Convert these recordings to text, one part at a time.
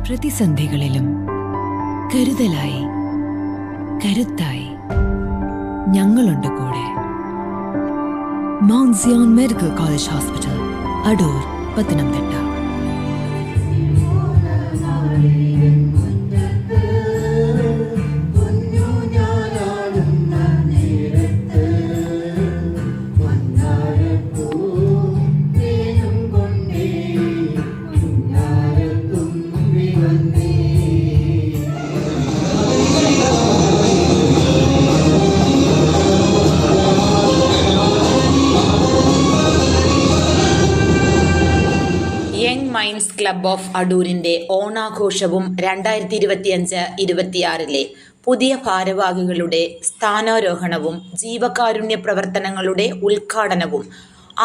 പ്രതിസന്ധികളിലും കരുതലായി കരുത്തായി ഞങ്ങളുണ്ട് കൂടെ. Mount Zion medical college hospital, Adoor, Pathanamthitta. Young minds club of അടൂരിന്റെ ഓണാഘോഷവും 2025-26 പുതിയ ഭാരവാഹികളുടെ സ്ഥാനാരോഹണവും ജീവകാരുണ്യ പ്രവർത്തനങ്ങളുടെ ഉദ്ഘാടനവും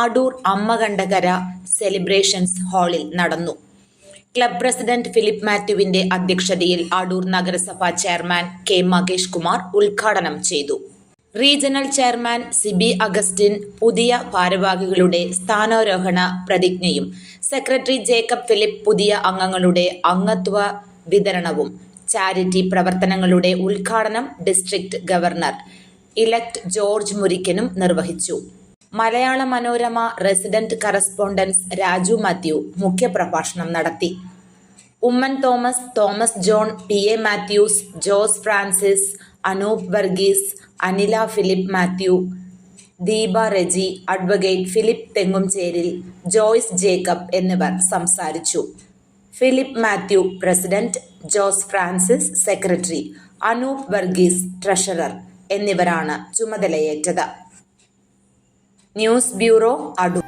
അടൂർ അമ്മകണ്ഠകര സെലിബ്രേഷൻസ് ഹാളിൽ നടന്നു. ക്ലബ് പ്രസിഡന്റ് ഫിലിപ്പ് മാത്യുവിന്റെ അധ്യക്ഷതയിൽ അടൂർ നഗരസഭാ ചെയർമാൻ കെ മകേഷ് കുമാർ ഉദ്ഘാടനം ചെയ്തു. റീജിയണൽ ചെയർമാൻ സിബി അഗസ്റ്റിൻ പുതിയ ഭാരവാഹികളുടെ സ്ഥാനാരോഹണ പ്രതിജ്ഞയും സെക്രട്ടറി ജേക്കബ് ഫിലിപ്പ് പുതിയ അംഗങ്ങളുടെ അംഗത്വ വിതരണവും ചാരിറ്റി പ്രവർത്തനങ്ങളുടെ ഉദ്ഘാടനം district governor elect George Murikkan നിർവഹിച്ചു. മലയാള മനോരമ റെസിഡന്റ് കറസ്പോണ്ടന്റ് രാജു മാത്യു മുഖ്യപ്രഭാഷണം നടത്തി. Oommen Thomas, Thomas John, P A Mathews, Jose Francis, Anoop Varghese, Anila Philip Mathew, Deepa Reji, advocate Philip Thengumcheril, Joyce Jacob എന്നിവർ സംസാരിച്ചു. Philip Mathew president, Jose Francis secretary, Anoop Varghese treasurer എന്നിവരാണ് ചുമതലയേറ്റത്. News bureau, Adoor.